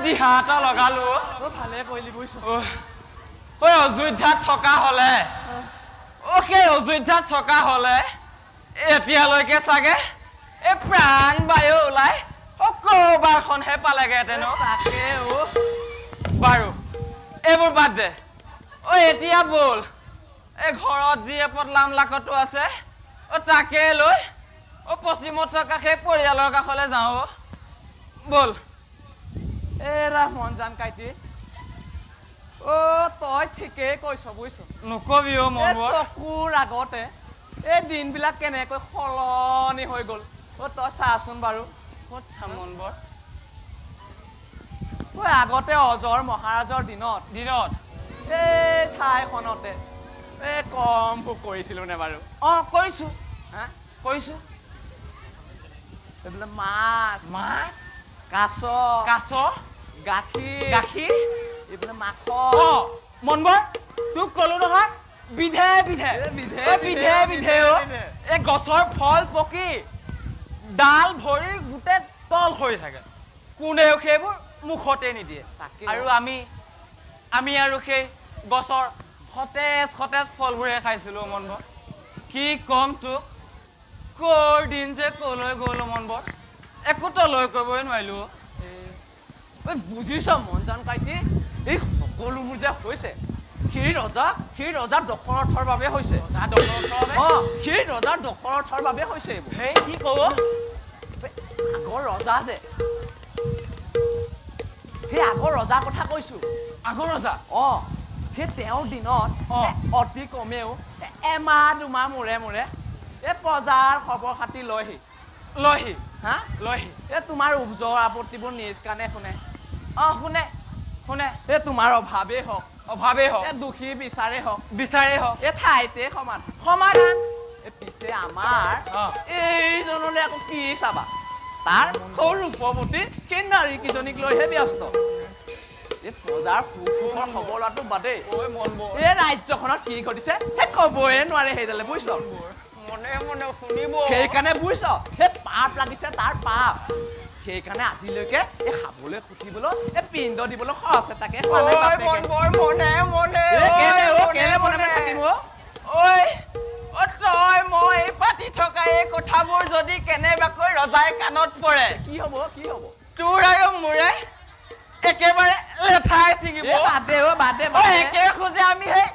দিহা এটা লগালো ভালে কৰিলি বুজিছ ঐ অযোধ্যাত থকা হলে সেই অযোধ্যাত থকা হলে এতিয়ালৈকে চাগে এই প্ৰাণ বায়ু ওলাই কৰবাৰখনহে পালেগেহেঁতেন তাকে বাৰু এইবোৰ বাদ দে এতিয়া বল এই ঘৰত যি পদলাম লাকটো আছে তাকে লৈ পশ্চিমত থকা সেই পৰিয়ালৰ কাষলৈ যাওঁ বল এৰা মন জান কাইটি তই ঠিকেই কৈছ বুজিছ নকবি চকুৰ আগতে এই দিনবিলাক কেনেকৈ সলনি হৈ গ'ল তই চাচোন বাৰু ক'ত চাম মনবৰ আগতে অজৰ মহাৰাজৰ দিনত এই ঠাইখনতে কম ভোগ কৰিছিলো নে বাৰু কৰিছো এইবিলাক মাছ কাছ গাখীৰ এইবিলাক মাখন মনবৰ তোক কলো নহয় বিধে বিধে এই গছৰ ফল পকি ডাল ভৰি গোটেই তল হৈ থাকে কোনেও সেইবোৰ মুখতে নিদিয়ে আৰু আমি আৰু সেই গছৰ সতেজ ফলবোৰে খাইছিলো মনবৰ কি কম তোক কৰ দিন যে কলৈ গ'ল মনবৰ একোতো লৈ কৰিবই নোৱাৰিলো বুজিছ মন জান কাইটি এই সকলোবোৰ যে হৈছে সেই ৰজাৰ দখলৰথৰ বাবে হৈছে সেই ৰজাৰ দখলৰথৰ বাবে হৈছে সেই কি কব আগৰ ৰজা যে সেই আগৰ ৰজাৰ কথা কৈছো আগৰ ৰজা সেই তেওঁৰ দিনত অতি কমেও এমাহ দুমাহ মূৰে এই প্ৰজাৰ খবৰ খাতি লয়হি এই তোমাৰ উপজৰ আপত্তিবোৰ নিজ কাণে শুনে এই তোমাৰ অভাৱেই হওক এই দুখী বিচাৰে হওক এই ঠাইতে সমাধান পিছে আমাৰ এইজনলৈ আকৌ কি চাবা তাৰ সৰু ৰূপৱতী সেই নাৰী কিজনীক লৈহে ব্যস্ত এই প্ৰজাৰ সুখৰ খবৰ লোৱাটো বাদেই এই ৰাজ্যখনত কি ঘটিছে সেই কবয়ে নোৱাৰে সেইডালে বুজিছ সেইকাৰণে বুজিছ সেই পাপ লাগিছে তাৰ পাপ সেইকাৰণে আজিলৈকে এই খাবলৈ খুঠিবলৈ এই পিণ্ড দিবলৈ খৰচ এটাকে মই পাতি থকা এই কথাবোৰ যদি কেনেবাকৈ ৰজাই কাণত পৰে কি হব তোৰ আৰু মোৰে একেবাৰে লেঠাই ছিঙিব বাদে একে খোজে আমি সেই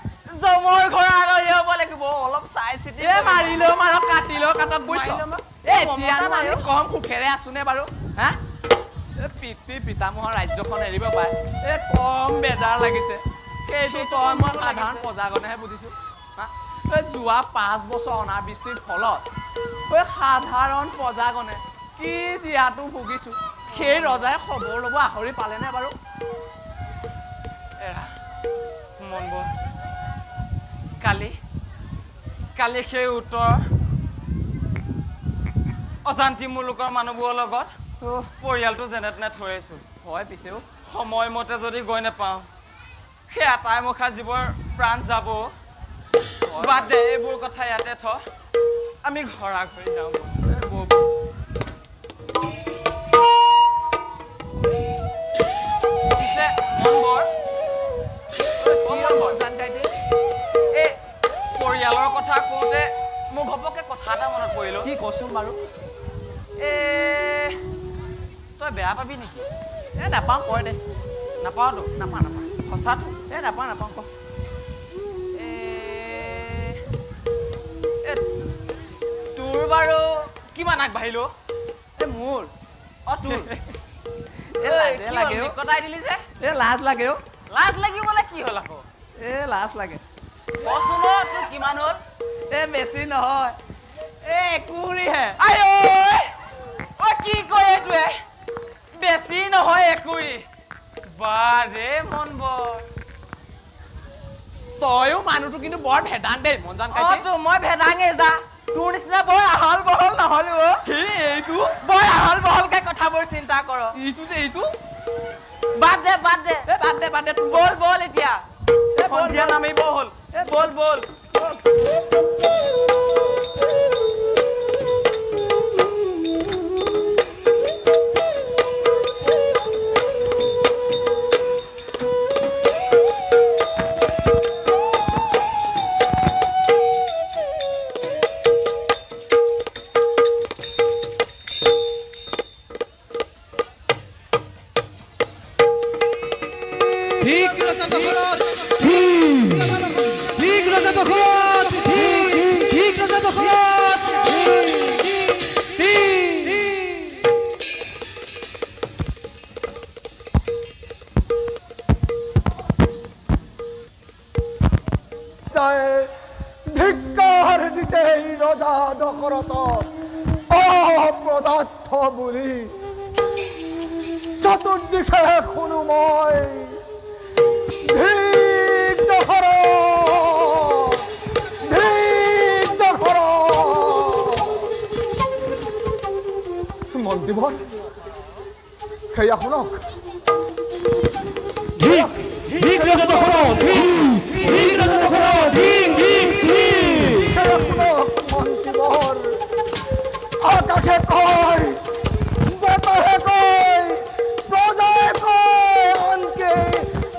জমৰ ঘৰ আলহী হ'ব লাগিব অলপ চাই চিতি মাৰিলেও মাৰক কাটিলেও কাটক বুজিছ কম সুখেৰে আছো নে বাৰু পিতৃ পিতামহৰ ৰাজ্যখন এৰিব পাৰে কম বেজাৰ লাগিছে সেইটো তই মই সাধাৰণ প্ৰজাগণেহে বুজিছো যোৱা 5 বছৰ অনাবৃষ্টিৰ ফলত সাধাৰণ প্ৰজাগণে কি জীয়াটো ভুগিছো সেই ৰজাই খবৰ ল'ব আখৰি পালেনে বাৰু মনবোৰ কালি সেই উত্তৰ অশান্তি মুলুকৰ মানুহবোৰৰ লগত পৰিয়ালটো যেনে তেনে থৈ আহিছো হয় পিছেও সময়মতে যদি গৈ নাপাওঁ সেই এটাই মুখা জীৱৰ প্ৰাণ যাব বাদ দে এইবোৰ কথা ইয়াতে থ আমি ঘৰা ঘৰি যাওঁ পিছে এই পৰিয়ালৰ কথা কওঁতে মোৰ ঘপককে কথা এটা মনত পৰিলো কি কচোন বাৰু তই বেয়া পাবি নেকি নাপাওঁ কয় দে নাপাওঁতো নাপাওঁ সঁচাটো নাপাওঁ ক তোৰ বাৰু কিমান আগবাঢ়িলো মোৰ তোৰ কটাই দিলি যে লাজ লাগে লাজ লাগিবলে কি হ'ল আকৌ লাজ লাগে কচোন তোৰ কিমান হ'ল বেছি নহয় একুৰিহে কি কয় এইটোৱে বেছি নহয় একুৰি বাৰে মন বৰ তয়ো মানুহটো কিন্তু বৰ ভেদাং দেই মন জান মই ভেদাঙে যা তোৰ নিচিনা বৰ আহল বহল নহলো এইটো বৰ আহল বহলকে কথাবোৰ চিন্তা কৰ এইটো বাদ দে বল এতিয়া সন্ধিয়া নামিব হ'ল বল ঠিক ৰজা দশৰথ ঠিক ৰজা দশৰথ ঠিক ৰজা দশৰথ ধিক্কাৰ দিছে এই ৰজা দশৰথ অপদাৰ্থ বুলি চতুৰ্দিশে শুনো মই ধিক দশৰথ ধিক দশৰথ মন্ত্ৰীবৰ সেয়া শুনক ঠিক ৰজা দশৰথ ঠিক ৰজা দশৰথ সেয়া শুনক মন্ত্ৰীবৰ আকাশে কয় বতাহে কয় প্ৰজাই কয় আনকি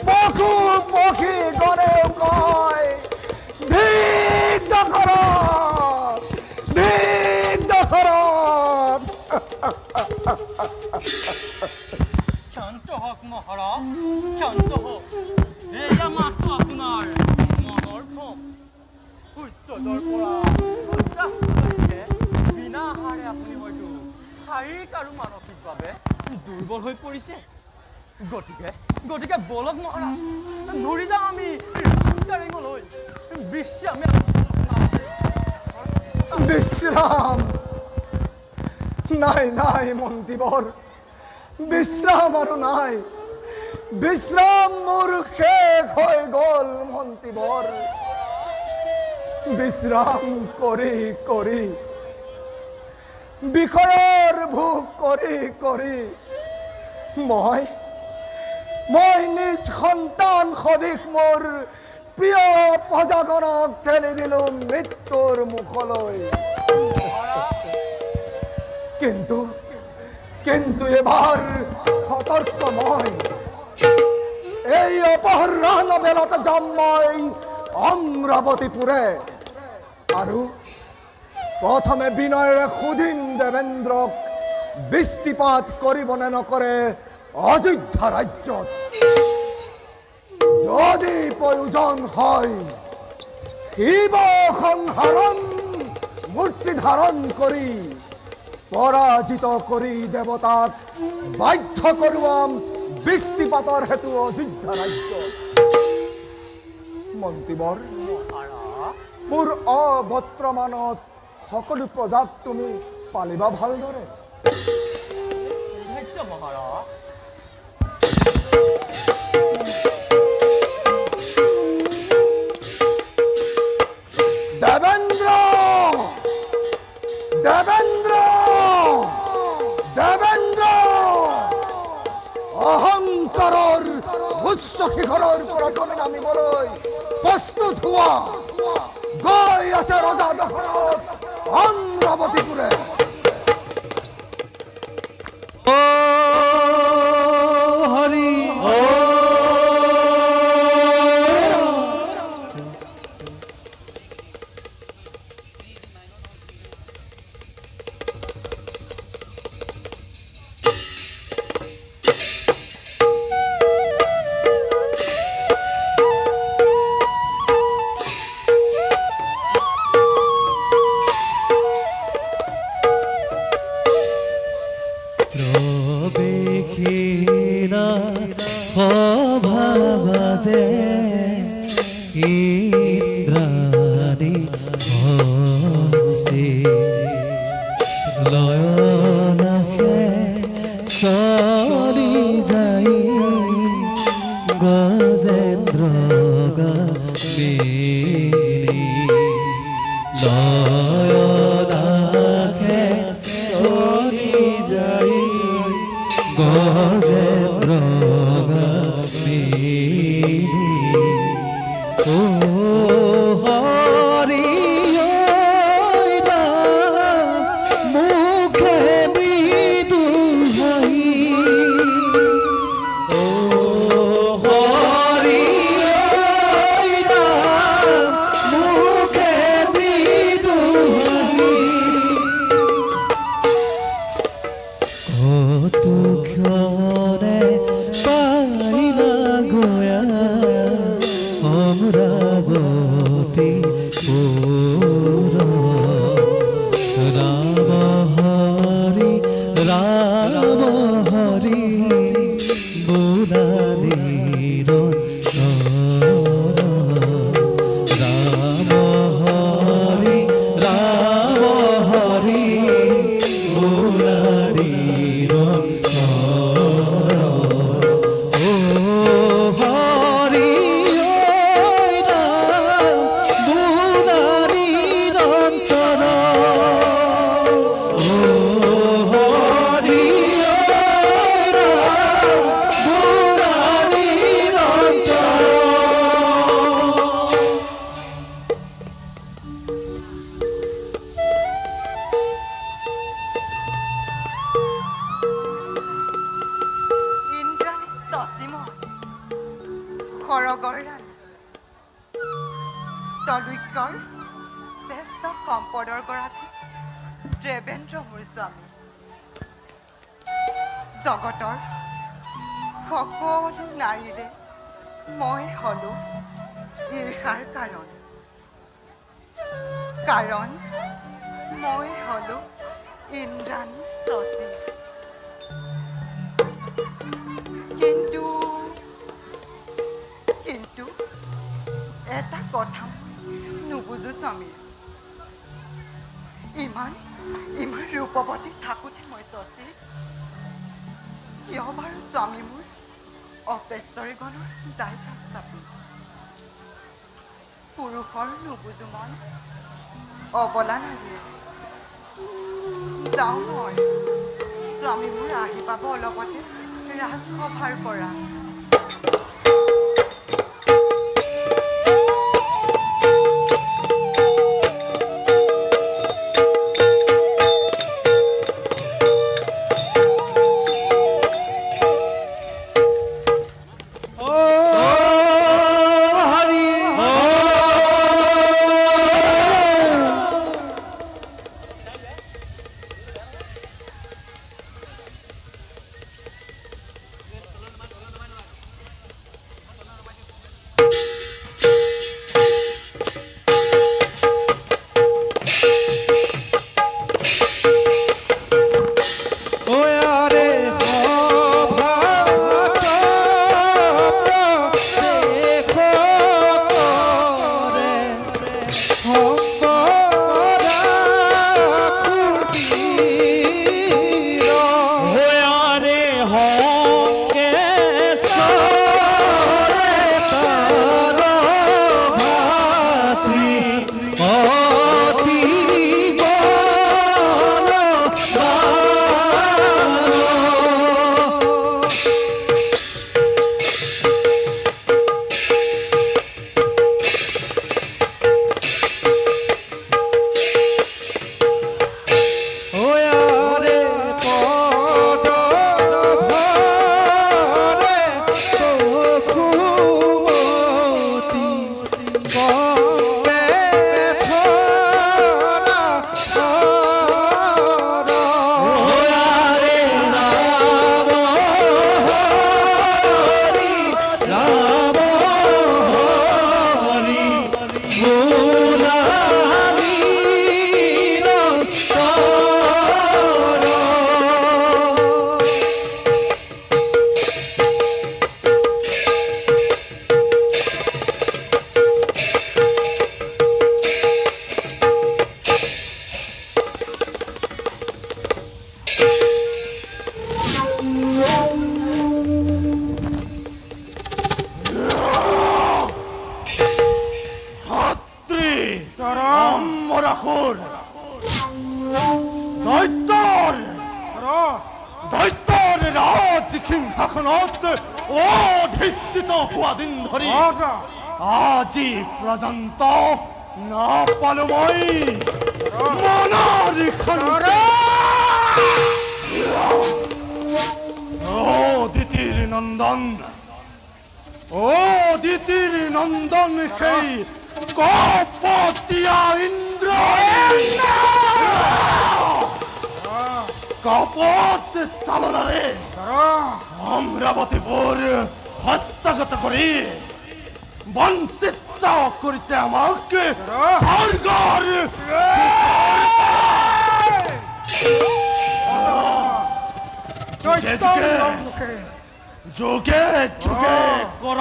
পশু পক্ষী গণেও কয় ধিক দশৰথ ধিক দশৰথ শান্ত হওক মহাৰাজ শান্ত হওক এয়া মাত্ৰ আপোনাৰ মনৰ ভ্ৰম সূৰ্যোদয়ৰ পৰা সূৰ্যাস্তলৈকে বিনা আহাৰে আপুনি হয়তো শাৰীৰিক আৰু মানসিকভাৱে দুৰ্বল হৈ পৰিছে গতিকে বলক মহাৰাজ ধৰি যাওঁ আমি ৰাজকাৰেঙলৈ বিশ্ৰাম নাই নাই মন্ত্ৰীবৰ বিশ্ৰাম আৰু নাই বিশ্ৰাম মোৰ শেষ হৈ গ'ল মন্ত্ৰীবৰ বিশ্ৰাম কৰি কৰি বিষয়ৰ ভোগ কৰি কৰি মই নিজ সন্তান সদৃশ মোৰ প্ৰিয় প্ৰজাগণক ঠেলি দিলোঁ মৃত্যুৰ মুখলৈ কিন্তু এবাৰ সতৰ্ক মই এই অপহৰণ বেলাতে যাম মই অমৰাৱতীপুৰে আৰু প্ৰথমে বিনয়েৰে সুধিম দেৱেন্দ্ৰক বৃষ্টিপাত কৰিবনে নকৰে অযোধ্যা ৰাজ্যত যদি প্ৰয়োজন হয় শিৱ সংহাৰণ মূৰ্তি ধাৰণ কৰি পৰাজিত কৰি দেৱতাক বাধ্য কৰোৱাম বৃষ্টিপাতৰ হেতু অযোধ্যা ৰাজ্যত মন্ত্ৰীবৰ মোৰ অবৰ্তমানত সকলো প্ৰজাক তুমি পালিবা ভালদৰে মহাৰাজ দেৱেন্দ্ৰ দেৱেন্দ্ৰ দেৱেন্দ্ৰ অহংকাৰৰ উচ্চ শিখৰৰ পৰা তুমি নামিবলৈ প্ৰস্তুত হোৱা গৈ আছে ৰজা দশৰথ অমৰাৱতীপুৰে হৰি প্ৰবেশিনা সভাবাজে ইন্দ্ৰাণী হসে লয়নাশে চলি যাই গজেন্দ্ৰ গামী লয়নাশে চলি যাই গজেন্দ্ৰ গামী ও হৰি মুখে মৃদু হাঁহি ও হৰি মুখে মৃদু হাঁহি কত ক্ষণে পাইলা গয়া খৰগৰ তলুইকৰ শ্ৰেষ্ঠ সম্পদৰ গৰাকী দেৱেন্দ্ৰ মোৰ স্বামী জগতৰ সকলো নাৰীৰে মই হলো ঈৰ্ষাৰ কাৰণ মই হলো ইন্দ্ৰাণী শশী কিন্তু এটা কথা নুবুজো স্বামী ইমান ৰূপৱতী থাকোঁতে মই শশী কিয় বাৰু স্বামী মোৰ অপেশ্বৰী গণৰ যাই তাত চাপি পুৰুষৰ নুবুজো মন অবলা নাৰীয়ে যাওঁ মই স্বামী মোৰ আহি পাব অলপতে ৰাজসভাৰ পৰা আজি পৰ্যন্ত নাপালো মই মনৰ দিতিৰ নন্দন সেই কপটীয়া ইন্দ্ৰ কপট চালনাৰে অমৰাৱতীপুৰ হস্তগত কৰি বঞ্চিত কৰিছে আমাক স্বৰ্গৰ যুগে যুগে কৰ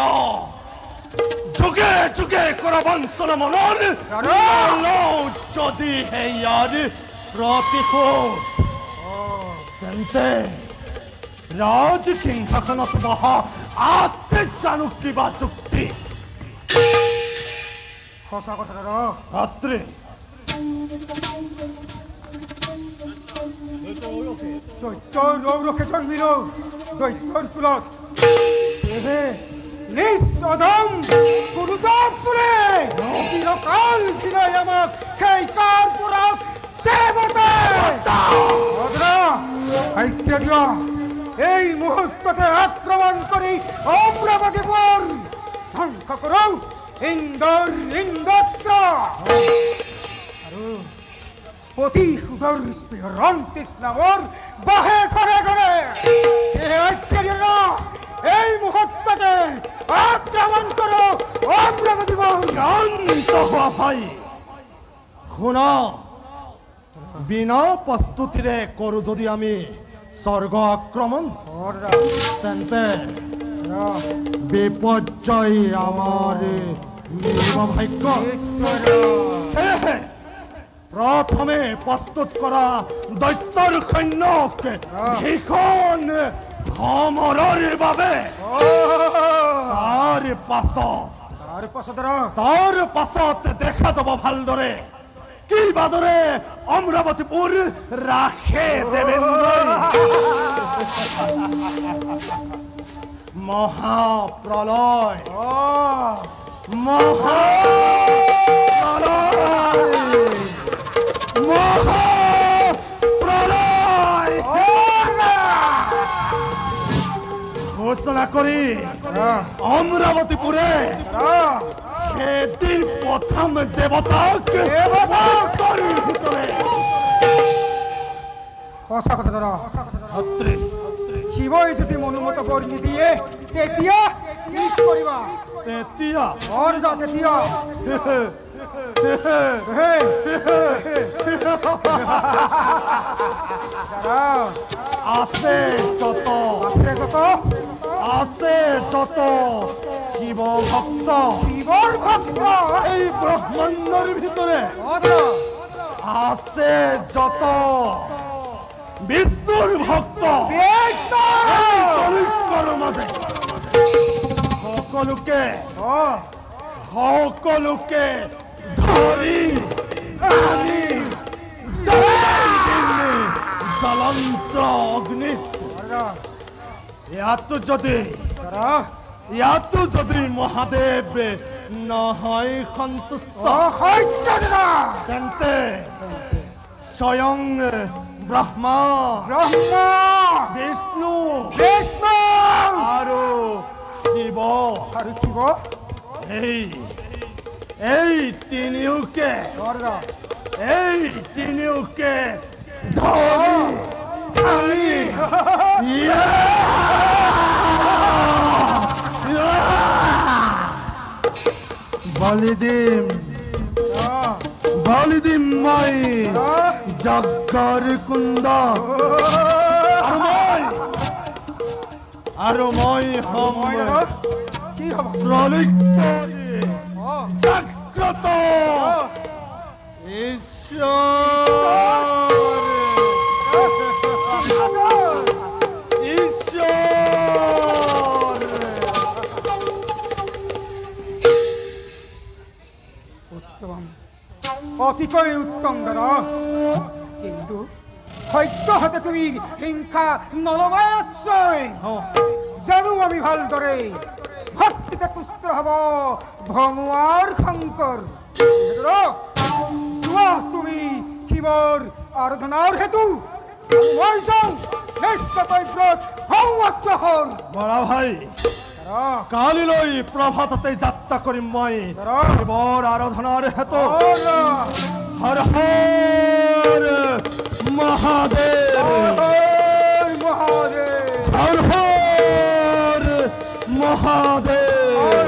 যুগে যুগে কৰ বঞ্চন মনৰ নলওঁ যদি হেয়াৰ প্ৰতিশোধ তেন্তে ৰাজসিংহাসনত বহা আছে জানো কিবা যুক্তি সঁচা কথা দাদা ভাতৃ দৈত্যৰ ৰৌৰসে জন্মিল দৈত্যৰ কুলত সেয়েহে নিজ অদম গুৰুদেৱপুৰে চিৰকাল ঘিৰাই আমাক সেই কাৰ পৰা দেৱতাই আজ্ঞা দিয়া এই মুহূৰ্ততে আক্ৰমণ কৰি অমৰাৱতীপুৰ ধ্বংস কৰোঁ ইন্দ্ৰ আৰু প্ৰতিশোধৰ স্পৃহৰন্তিছ নামৰ বাহে ঘৰে ঘৰে এই মুহূৰ্ততে আক্ৰমণ কৰোঁ অমৰাৱতীপুৰ শান্ত হোৱা ভাই শুনা বিনা প্ৰস্তুতিৰে কৰোঁ যদি আমি স্বৰ্গ আক্ৰমণ তেন্তে বিপৰ্যয় আমাৰ ভাগ্য সেয়েহে প্ৰথমে প্ৰস্তুত কৰা দৈত্যৰ সৈন্যক ভীষণ সমৰৰ বাবে তাৰ পাছত দেখা যাব ভালদৰে কিবাদৰে অমৰাৱতীপুৰ ৰাখে দেৱেন্দ্ৰই মহাপ্ৰলয় ঘোষণা কৰি অমৰাৱতীপুৰে খেতিৰ প্ৰথম দেৱতাক সঁচা কথা দাদা ভাতৃ শিৱই যদি মনোমত বৰ নিদিয়ে তেতিয়া কি কৰিবা তেতিয়া তেতিয়া আছে যত শিৱ ভক্ত শিৱৰ ভক্ত এই ব্ৰহ্মাণ্ডৰ ভিতৰে আছে যত বিষ্ণুৰ ভক্ত মাজে সকলোকে ধৰি আনি জ্বলন্ত অগ্নিত ইয়াতো যদি মহাদেৱ নহয় সন্তুষ্ট তেন্তে স্বয়ং ব্ৰহ্মা বিষ্ণু আৰু শিৱ এই তিনিওকে ধৰি বলি দিম মই যজ্ঞৰ কুণ্ড আৰু মই হম জাগ্ৰত অতিকৈ উত্তম দাদা কিন্তু সত্যহতে তুমি হিংসা নলগাই আছই জানো আমি ভালদৰে ভক্তিতে তুষ্ট হব ভঙুৱাৰ শংকৰ যোৱা তুমি শিৱৰ আৰাধনাৰ হেতু মই যাওঁ নিষ্কৰ্তব্যত সংগ্ৰহৰ বৰা ভাই কালিলৈ প্ৰভাততে যাত্ৰা কৰিম মই শিৱৰ আৰাধনাৰ হেতু হৰ হৰ মহাদেৱ হৰ হৰ মহাদেৱ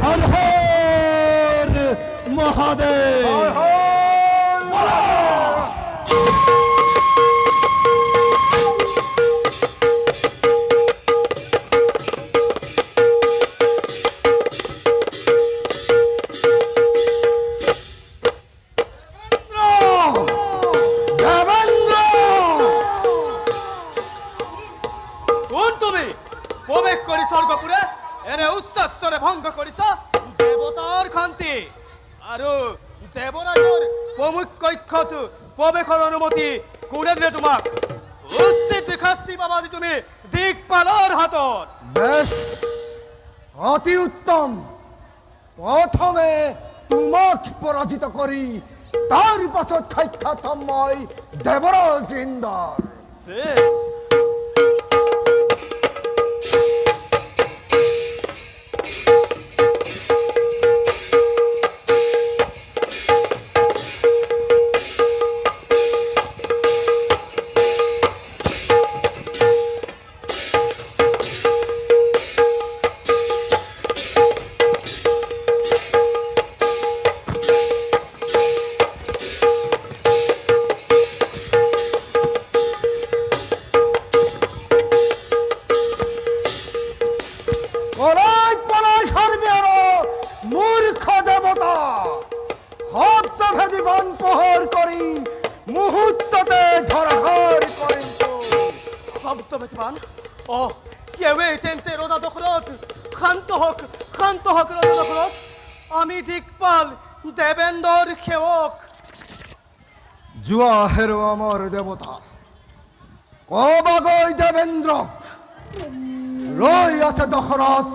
হৰ হৰ মহাদেৱ স্বৰ্গপুৰে এনে উচ্চস্তৰে ভংগ কৰিছ দেৱতাৰ শান্তি আৰু দেৱৰাজৰ প্ৰমুখ কক্ষত প্ৰৱেশৰ অনুমতি কোনে দিলে তোমাক উচিত শাস্তি পাবা তুমি দিকপালৰ হাতত বেশ অতি উত্তম প্রথমে তোমাক পরাজিত করি তার পাছত সাক্ষাৎ মই দেবরাজ ইন্দর বেশ পলাই পলাই সরবে আরো মূর্খ দেবতা শব্দভেদী বন প্রহর করি মুহূর্ততে ধরহর করি শব্দ বেতমান কেৱে তেন্তে ৰজা দশৰথ শান্ত হওক ৰজা দশৰথ আমি দিকপাল দেবেন্দ্ৰৰ সেৱক জুয়া হেৰো অমৰ দেবতা কবাগৈ দেবেন্দ্ৰক ৰই আছে দশৰথ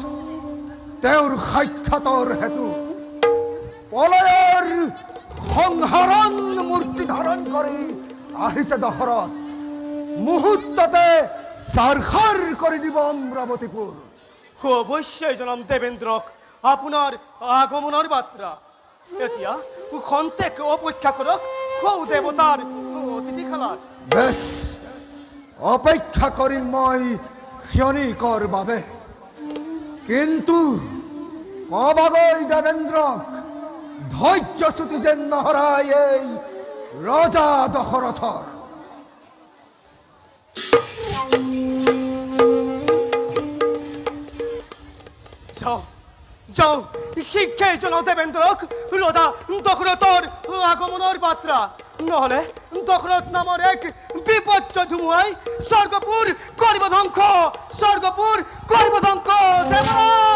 তেওঁৰ সাক্ষাতৰ হেতু পলয়ৰ সংহৰণ মূৰ্তি ধাৰণ কৰি আহিছে দশৰথ মুহূৰ্ততে সাৰখাৰ কৰি দিব অমৰাৱতীপুৰ অৱশ্যেই জনাম দেবেন্দ্ৰক আপোনাৰ আগমনৰ বাৰ্তা এতিয়া খন্তেক অপেক্ষা কৰক সৌ দেৱতাৰ অতিথিশালাত বেশ অপেক্ষা কৰিম মই ক্ষণিকৰ বাবে কিন্তু কবাগৈ দেবেন্দ্ৰক ধৈৰ্যচ্যুতি যেন নহৰাই এই ৰজা দশৰথৰ যাওঁ শিক্ষাই জনাও দেবেন্দ্ৰক ৰজা দশৰথৰ আগমনৰ বাৰ্তা নহলে দশৰথ নামৰ এক বিপৰ্য ধুমুহাই স্বৰ্গপুৰ কৰিব ধ্বংস দেৱৰাজ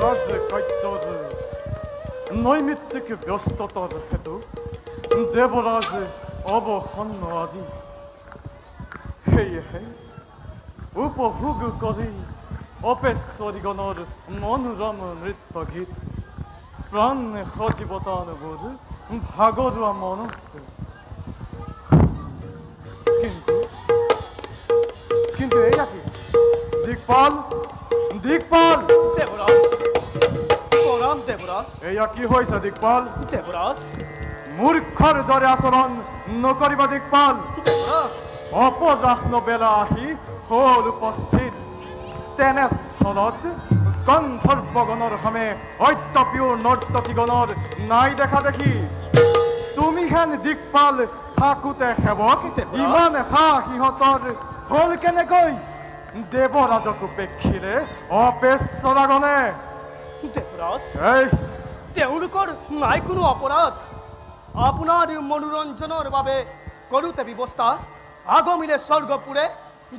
ৰাজকাৰ্যৰ নৈমিত্তিক ব্যস্ততাৰ হেতু দেৱৰাজ অৱসন্ন আজি সেয়েহে উপভোগ কৰি অপেশ্বৰীগণৰ মনোৰম নৃত্য গীত প্ৰাণ সজীৱতানবোৰ ভাগৰুৱা মনত কিন্তু এয়া কি দিকপাল দেৱৰাজ প্ৰণাম দেৱৰাজ এয়া কি হৈছে দিকপাল দেৱৰাজ মূৰ্খৰ দৰে আচৰণ নকৰিবা দিকপাল দেৱৰাজ অপৰাহ্ন বেলা আহি হল উপস্থিত তেনেস্থলত গন্ধৰ্বগণৰ সমে অত্যপিয়ৰ নৰ্তকীগণৰ নাই দেখা দেখি তুমি হেন দিকপাল থাকোতে সেৱক ইমান সিহঁতৰ হল কেনেকৈ দেৱৰাজক উপেক্ষিলে অপেশ্বৰাগণে দেৱৰাজ এই তেওঁলোকৰ নাই কোনো অপৰাধ আপোনাৰ মনোৰঞ্জনৰ বাবে কৰোঁতে ব্যৱস্থা আগমিলে স্বৰ্গপুৰে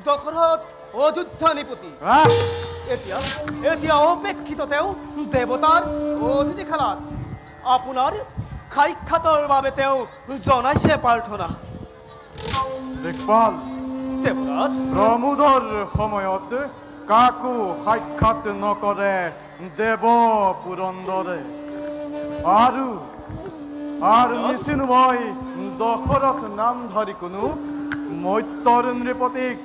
দশৰথ অযোধ্যা নিপতি এতিয়া অপেক্ষিত তেওঁ দেৱতাৰ অতিথিশালাত আপোনাৰ সাক্ষাতৰ বাবে তেওঁ জনাইছে প্ৰাৰ্থনা দিকপাল দেৱৰাজ প্ৰমোদৰ সময়ত কাকো সাক্ষাৎ নকৰে দেৱ পুৰন্দৰে আৰু নিচিনো মই দশৰথ নাম ধৰি কোনো মৈত্ৰৰ নৃপতিক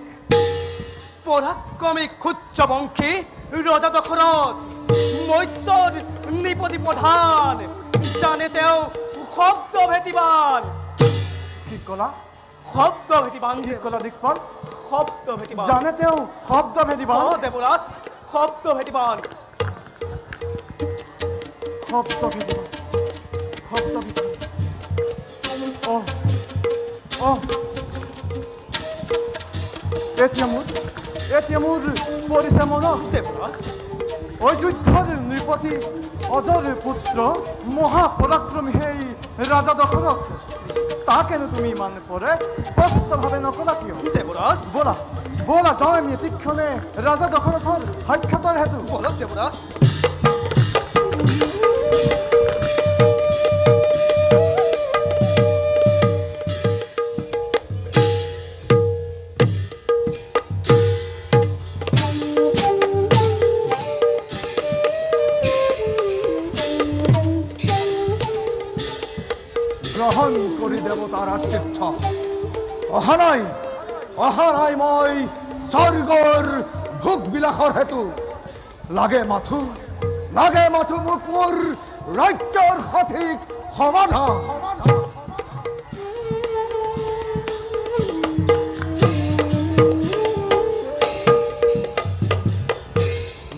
পৰাক্ৰমী ক্ষুদ্ৰবংশী ৰজা দশৰথ মৈত্ৰৰ নৃপতি প্ৰধান জানে তেওঁ শব্দ ভেটিবান কি ক'লা শব্দ ভেটিবান কি ক'লা দিকপাল শব্দ ভেটিবান জানে তেওঁ শব্দ ভেদিবান দেৱৰাজ শব্দ ভেটিবান শব্দ ভেদিবান এতিয়া মোৰ পৰিছে মনত দেৱৰাজ অযোধ্যাৰ নৃপতি অজৰ পুত্ৰ মহাপৰাক্ৰমী সেই ৰাজা দশৰথ তাকেনো তুমি ইমান পৰে স্পষ্টভাৱে নকলা কিয় দেৱৰাজ ব'লা ব'লা যাওঁ আমি এতিক্ষণে ৰাজা দশৰথৰ সাক্ষাতৰ হেতু বলক দেৱৰাজ গ্ৰহণ কৰি দেৱতাৰ আতিথ্য অহা নাই মই স্বৰ্গৰ ভোগ বিলাসৰ হেতু লাগে মাথো মোক মোৰ ৰাজ্যৰ সঠিক সমাধান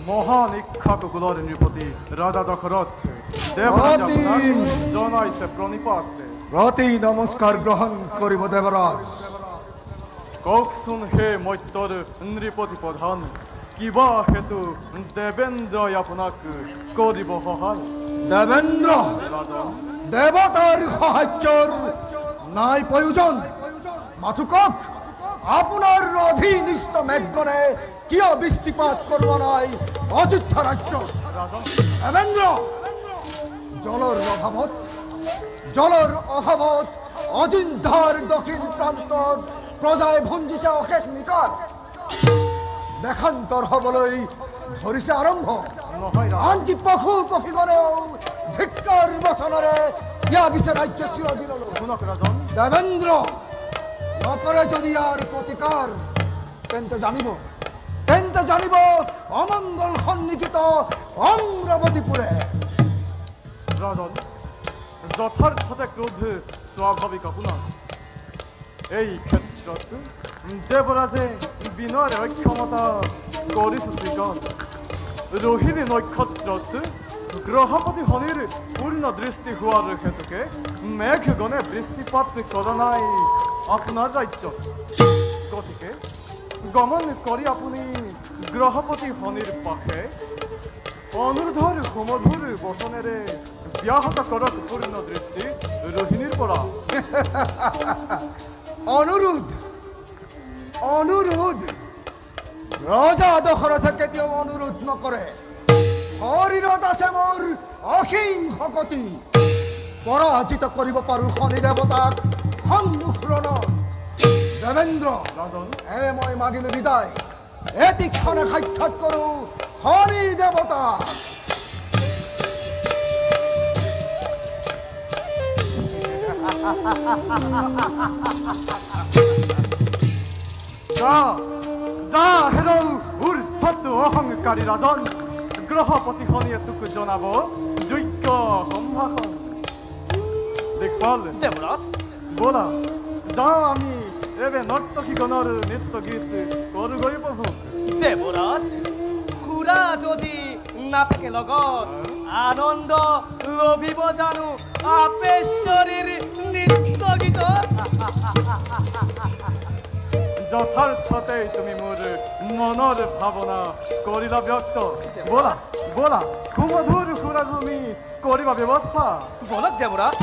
মহান ইক্ষাক কুলৰ নৃপতি ৰাজা দশৰথ দেৱৰাজ অতি। আপোনাক জনাইছে প্ৰণিপাত প্ৰতি নমস্কাৰ গ্ৰহণ কৰিব দেৱৰাজ কওকচোন হে মত্যৰ নৃপতি প্ৰধান কিবা হেতু দেৱেন্দ্ৰই আপোনাক কৰিব সহায় দেৱেন্দ্ৰ ৰাজন দেৱতাৰ সাহায্যৰ নাই প্ৰয়োজন মাথো কওক আপোনাৰ অধীনিষ্ঠ মেঘগণে কিয় বৃষ্টিপাত কৰোৱা নাই অযোধ্যা ৰাজ্য ৰাজন দেৱেন্দ্ৰ জলৰ অভাৱত অযোধ্যাৰ দক্ষিণ প্ৰান্তত প্ৰজাই ভুঞ্জিছে অশেষ নিকাৰ দেশান্তৰ হ'বলৈ ধৰিছে আৰম্ভ নহয় ৰাজন আনকি পশুপক্ষীগণেও ধিক্কাৰ বচনেৰে ত্যাগিছে ৰাজ্য চিৰদিনলৈ শুনক ৰাজন দেৱেন্দ্ৰ নকৰে যদি ইয়াৰ প্ৰতিকাৰ তেন্তে জানিব অমংগল সন্নিহিত অমৰাৱতীপুৰে ৰাজন যথাৰ্থতে ক্ৰোধ স্বাভাৱিক আপোনাৰ এই ক্ষেত্ৰত দেৱৰাজে বিনয়ৰ অক্ষমতা কৰিছো স্বীকাৰ ৰোহিণী নক্ষত্ৰত গ্ৰহপতি শনিৰ পূৰ্ণ দৃষ্টি হোৱাৰ হেতুকে মেঘগণে বৃষ্টিপাত কৰা নাই আপোনাৰ ৰাজ্যত গতিকে গমন কৰি আপুনি গ্ৰহপতি শনিৰ পাশে অনুৰোধৰ সুমধুৰ বচনেৰে ব্যাহত কৰক পূৰ্ণ দৃষ্টি ৰোহিণীৰ পৰা অনুৰোধ ৰজা দশৰথে কেতিয়াও অনুৰোধ নকৰে শৰীৰত আছে মোৰ অসীম শক্তি পৰাজিত কৰিব পাৰো শনি দেৱতাক সন্মুখৰণত দেৱেন্দ্ৰ ৰাজন মই মাগিলো বিদায় এতিক্ষণে সাক্ষাৎ কৰো শনি দেৱতা যা হেৰৌ উৰ্ধত অহংকাৰী ৰাজন গ্ৰহপতি শনিয়ে তোক জনাব যোগ্য সম্ভাষণ দেখভাল দেৱৰাজ ব'লা যাওঁ আমি এবে নৰ্তকীগণৰ নৃত্য গীত কৰোগৈ উপভোগ দেৱৰাজ খুৰা যদি নাথাকে লগত আনন্দ লভিব জানো আপেশ্বৰীৰ নৃত্য গীতত যথাৰ্থতে তুমি মোৰ মনৰ ভাৱনা কৰিলা ব্যক্ত ব'লা সুমধুৰ সুৰা তুমি কৰিবা ব্যৱস্থা বলক দেৱৰাজ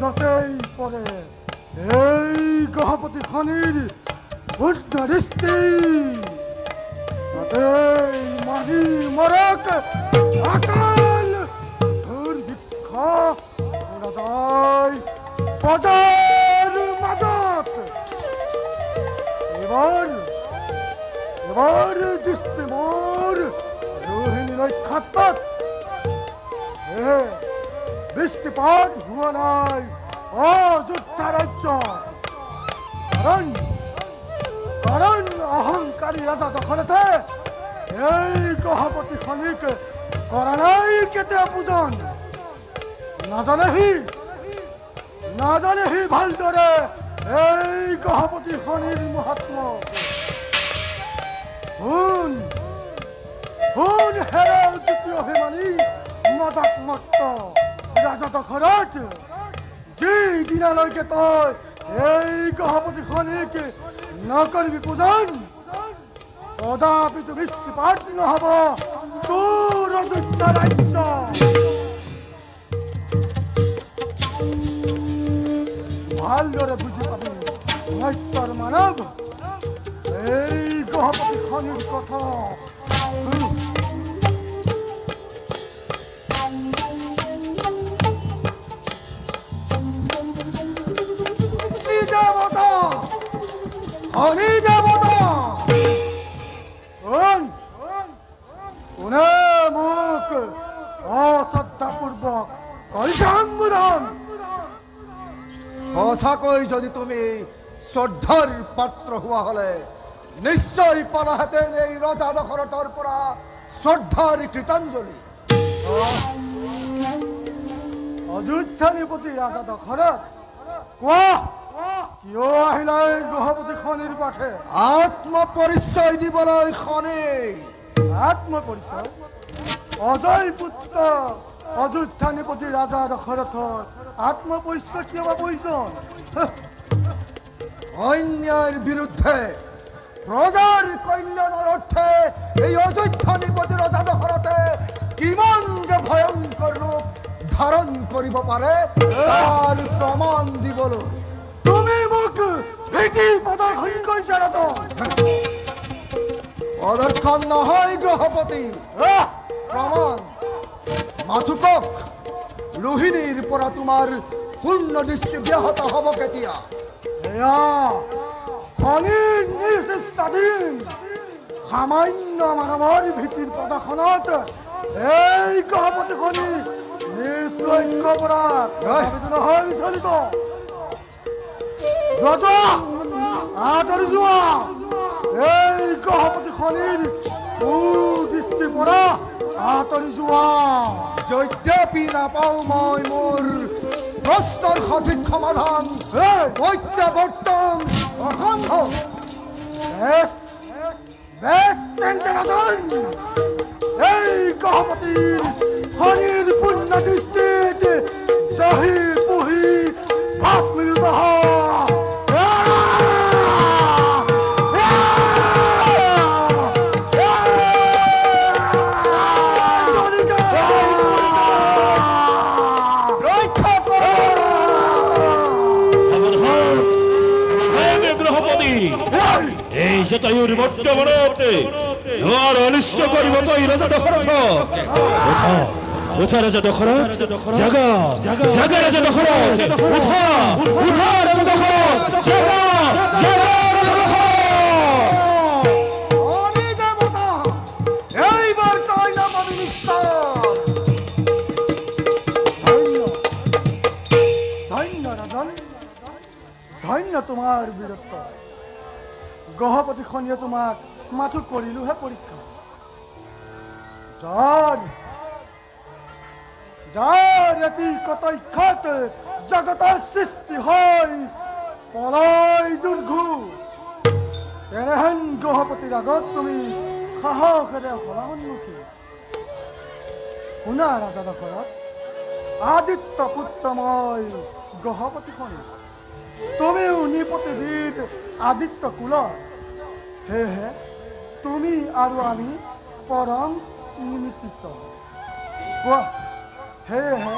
যতেই পৰে এই গ্ৰহপতি শনিৰ পূৰ্ণ দৃষ্টি তাতেই মাৰি মৰক অকাল দুৰ্ভিক্ষ কৰা যায় বজাৰ মাজত এবাৰ দৃষ্টি মোৰ ৰোহিণী নক্ষত্ৰত বৃষ্টিপাত হোৱা নাই অযোধ্যা ৰাজ্য কাৰণ অহংকাৰী ৰাজা দশৰথে এই গহপতি খনিক কৰা নাই কেতিয়া পূজন নাজানে সি ভালদৰে এই গহপতি খনিৰ মহাত্ম শুন হেৰাল দ্বিতীয় অভিমানী মদক মত্ত ৰাজা দশৰথ যি দিনালৈকে তই এই গহপতি খনিক নকৰিবি পূজন কদাপি বৃষ্টিপাত নহ'ব তোৰ অযোধ্যা ৰাজ্য ভালদৰে বুজি পাবি সত্যৰ মানৱ এই গহপতি খনিৰ কথা কোনে মোক অশ্ৰদ্ধাপূৰ্বক কৰিছে সম্বোধন সঁচাকৈ যদি তুমি শ্ৰদ্ধাৰ পাত্ৰ হোৱা হলে নিশ্চয় পালাহেঁতেন এই ৰজা দশৰথৰ পৰা শ্ৰদ্ধাৰ কৃতাঞ্জলি অযোধ্যাধিপতি ৰাজা দশৰথ কোৱা কিয় আহিলা এই গহপতি খনিৰ পাশে আত্মপৰিচয় দিবলৈ খনেই আত্মপৰিচয় অজয় পুত্ৰ অযোধ্যাধিপতি ৰাজা দশৰথৰ আত্মপৰিচয় কিয় বা প্ৰয়োজন অন্যায়ৰ বিৰুদ্ধে প্ৰজাৰ কল্যাণৰ অৰ্থে এই অযোধ্যাধিপতি ৰজা দশৰথে কিমান যে ভয়ংকৰ ৰূপ ধাৰণ কৰিব পাৰে তাৰ প্ৰমাণ দিবলৈ তুমি মোক ভীতি প্ৰদৰ্শন কৰিছা ৰাজন প্ৰদৰ্শন নহয় গ্ৰহপতি প্ৰমাণ মাথুকক ৰোহিণীৰ পৰা তোমাৰ পূৰ্ণ দৃষ্টি ব্যাহত হ'ব কেতিয়া এয়া খনিৰ নিজ স্বাধীন সামান্য মানৱৰ ভীতিৰ প্ৰদৰ্শনত এই গহপতি খনি নিজ লক্ষ্য পৰা নহয় চলিব আঁতৰি যোৱা এই গহপতি খনিৰ দৃষ্টিৰ পৰা আঁতৰি যোৱা যদ্যপি নাপাওঁ মই মোৰ প্ৰশ্নৰ সঠিক সমাধান প্ৰত্যাৱৰ্তন অসম্ভৱ এই গহপতিৰ খনিৰ পূৰ্ণ দৃষ্টিত জহি পুহি ভাত মিলিত এই জটায়ুৰ বৰ্তমানতে নোৱাৰ অনিষ্ট কৰিব তই ৰজা দশৰথ উঠা ৰজা দশৰথ জাগা জাগা ৰজা দশৰথ উঠা উঠা ৰজা দশৰথ জাগা জাগা ৰজা দশৰথ এইবাৰ তই নাপাবি নিশ্চয় ধন্য ৰাজন ধন্য তোমাৰ বীৰত্ব গহপতি খনিয়ে তোমাক মাথো কৰিলোহে পৰীক্ষা যাৰ এটি কতক্ষত জগতৰ সৃষ্টি হয় পলয় দুৰ্ঘু তেনেহেন গহপতিৰ আগত তুমি সাহসেৰে হলা সন্মুখী শুনা ৰাজা দশৰথ আদিত্য পুত্ৰ মই গহপতি খনি তুমিও নিপতি বীৰ আদিত্য কুলৰ সেয়েহে তুমি আৰু আমি পৰম নিমিত্ত কোৱা সেয়েহে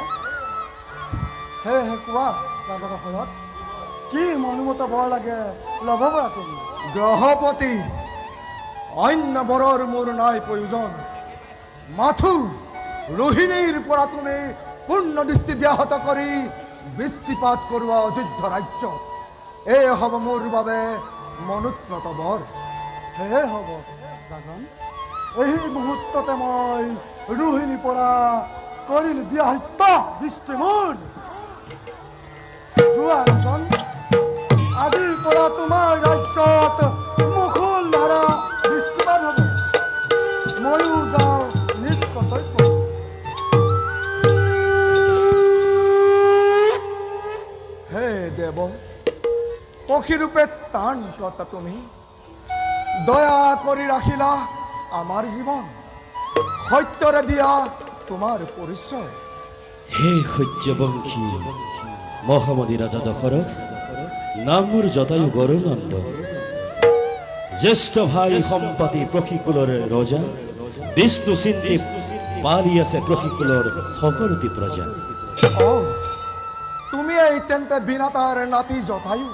কোৱা ৰাজা দশৰথ কি মনোমত বৰ লাগে ল'ব পৰা তুমি গ্ৰহপতি অন্য বৰৰ মোৰ নাই প্ৰয়োজন মাথো ৰোহিণীৰ পৰা তুমি পূৰ্ণ দৃষ্টি ব্যাহত কৰি বৃষ্টিপাত কৰোৱা অযোধ্য ৰাজ্যত এই হ'ব মোৰ বাবে মনোত্নত বৰ সেয়ে হ'ব ৰাজন এই মুহূৰ্ততে মই ৰোহিণীৰ পৰা কৰিল বিয়াহিত দৃষ্টি মোৰ যোৱা ৰাজন আজিৰ পৰা তোমাৰ ৰাজ্যত মুকুল ধাৰা বৃষ্টিপাত হ'ব দেৱ পক্ষীৰূপে টান কৰ্তা তুমি দয়া কৰি ৰাখিলা আমাৰ জীৱন সত্যৰে দিয়া তোমাৰ পৰিচয় হে সূৰ্যবংশী মহামতি ৰাজা দশৰথ নাম মোৰ জটায়ু গৰুনন্দন জ্যেষ্ঠ ভাই সম্পাতি প্ৰশিকুলৰ ৰজা বিষ্ণু চিন্তি পালি আছে প্ৰশিকুলৰ সকলোটি প্ৰজা তুমি এই তেন্তে বিনাতাৰ নাতি জটায়ু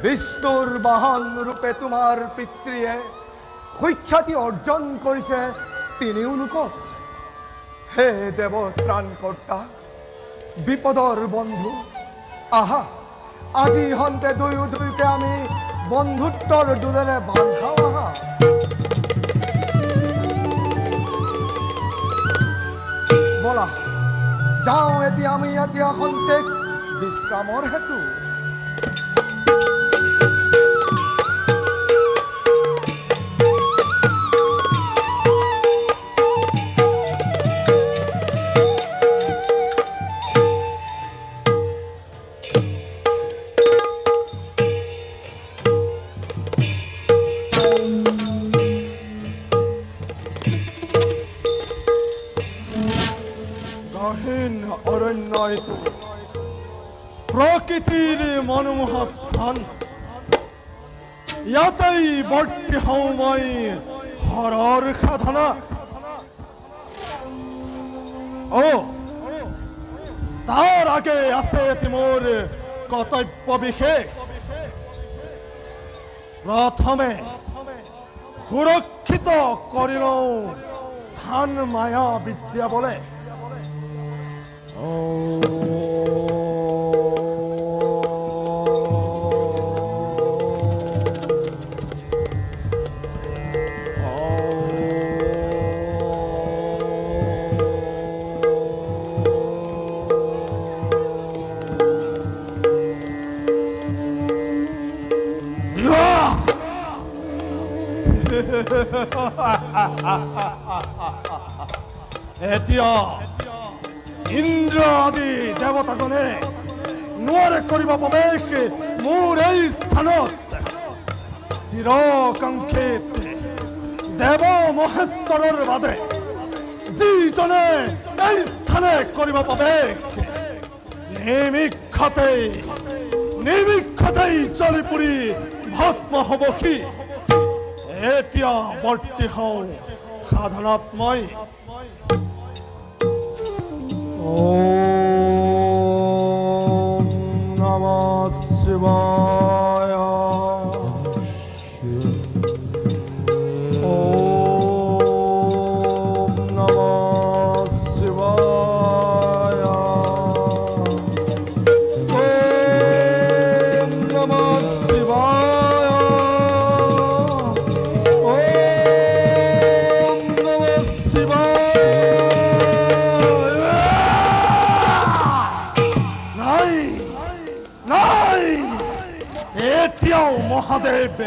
বিষ্ণুৰ বাহন ৰূপে তোমাৰ পিতৃয়ে সুখ্যাতি অৰ্জন কৰিছে তিনিও লোকত হে দেৱ ত্ৰাণকৰ্তা বিপদৰ বন্ধু আহা আজি হন্তে দুয়োকে আমি বন্ধুত্বৰ দোলেৰে বান্ধাও আহা বলা যাওঁ এতিয়া আমি এতিয়া খন্তেক বিশ্ৰামৰ হেতু প্ৰকৃতিৰ মনোমোহা স্থান ইয়াতেই বৰ্তি হওঁ মই হৰৰ সাধনা তাৰ আগে আছে এটি মোৰ কৰ্তব্য বিশেষ প্ৰথমে সুৰক্ষিত কৰি লওঁ স্থান মায়া বিদ্যা বলে এতিয়া ইন্দ্ৰ আদি দেৱতাগণে নোৱাৰে কৰিব প্ৰৱেশ মোৰ এই স্থানত চিৰকাংক্ষিত দেৱ মহেশ্বৰৰ বাদে যিজনে এই স্থানে কৰিব প্ৰৱেশ নিমিষতেই জ্বলি পুৰি ভস্ম হ'ব সি এতিয়া বৰ্তি হওঁ সাধনাত মই ওম নমঃ শিৱায় ওম নমঃ শিৱায় ওম নমঃ শিৱায় ওম নমঃ শিৱায় এতিয়াও মহাদেৱ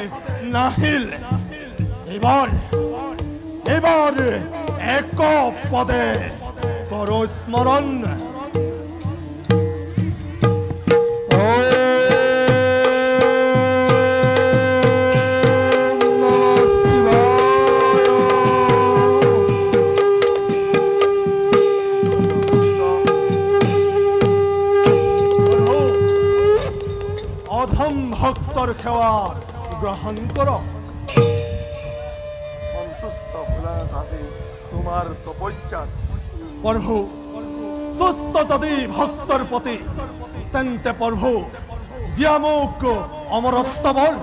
নাহিল এবাৰ এক পদে কৰো স্মৰণ ভক্তৰ সেৱা গ্ৰহণ কৰক সন্তুষ্ট ভোলা আজি তোমাৰ তপস্যাত প্ৰভু তুষ্ট যদি ভক্তৰ প্ৰতি তেন্তে প্ৰভু দিয়া মোক অমৰত্ব বৰ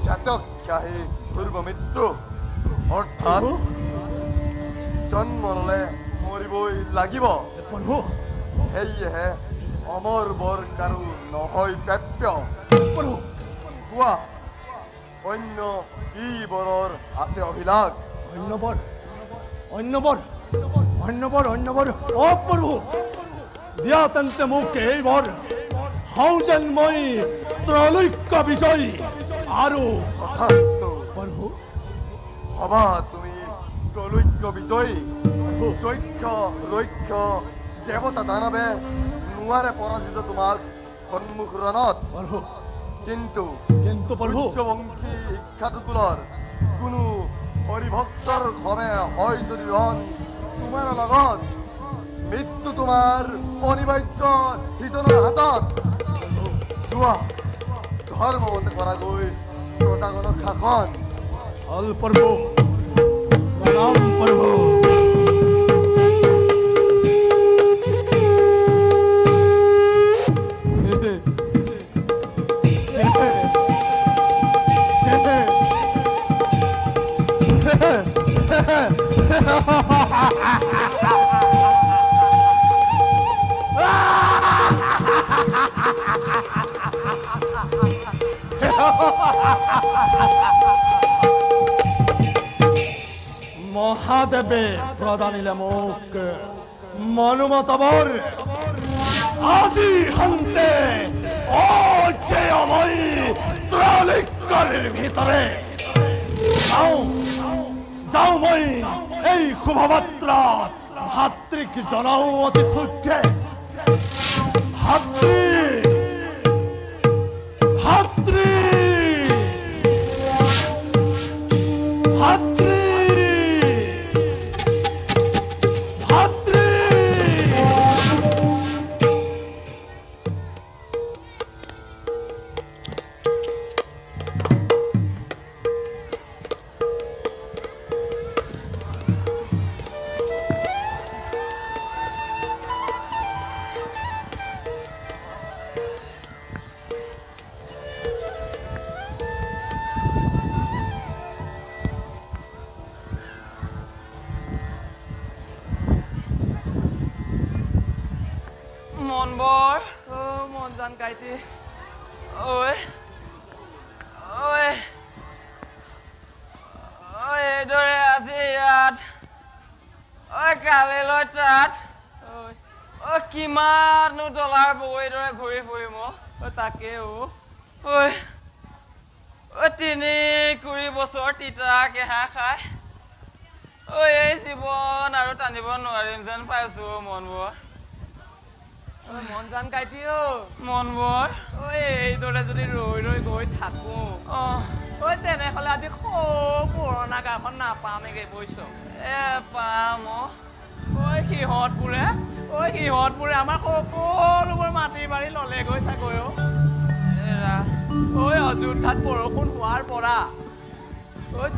জাতকশাহী ধ্ৰুৱ মিত্ৰ অৰ্থাৎ জন্ম ল'লে মৰিবই লাগিব প্ৰভু সেয়েহে অমৰ বৰ কাৰো নহয় প্ৰাপ্য কোৱা অন্য কি বৰৰ আছে অভিলাষ অন্যবৰ অ প্ৰভু দিয়া তেন্তে মোক এই বৰ হওঁ যেন মই ত্ৰৈলোক্য বিজয়ী আৰু তথাস্তু প্ৰভু হবা তুমি ত্ৰৈলোক্য বিজয়ী যক্ষ ৰক্ষ দেৱতা দানৱে নোৱাৰে পৰাজিত তোমাক সন্মুখ ৰণত প্ৰভু কিন্তু প্ৰভু উচ্চবংশী শিক্ষাতুকুলৰ কোনো হৰিভক্তৰ ঘৰে হয় যদি ৰণ তোমাৰ লগত মৃত্যু তোমাৰ অনিবাৰ্য সিজনৰ হাতত যোৱা ধৰ্মমতে কৰাগৈ প্ৰজাগণক শাসন হল প্ৰভু প্ৰণাম প্ৰভু মহাদেৱে প্ৰদানিলে মোক মনোমতবৰ আজি হন্তে অজয়ময় ত্ৰৈলোক্যৰ ভিতৰে যাওঁ মই এই শুভমাত্ৰাত ভাতৃক জনাওঁ অতি ক্ষুদ্ৰে ভাতৃ ভাতৃ ভাতৃ মনবৰ মনজান কাইটি ঐ ঐ ঐ এইদৰে আজি ইয়াত ঐ কালিলৈ তাত ঐ কিমানো ডলাৰ বৌ এইদৰে ঘূৰি ফুৰিম তাকে ঐ ৩ বছৰ তিতা কেহা খাই এই জীৱন আৰু টানিব নোৱাৰিম যেন পাইছো মনবৰ মনজান কাইটি মনবৰ এইদৰে যদি ৰৈ ৰৈ গৈ থাকো তেনেহ'লে আজি পুৰণা গাঁওখন নাপামেগে বুজিছ পাম সিহঁতবোৰে আমাৰ সকলোবোৰ মাটি বাৰী ল'লে গৈ চাগৈ অযোধ্যাত বৰষুণ হোৱাৰ পৰা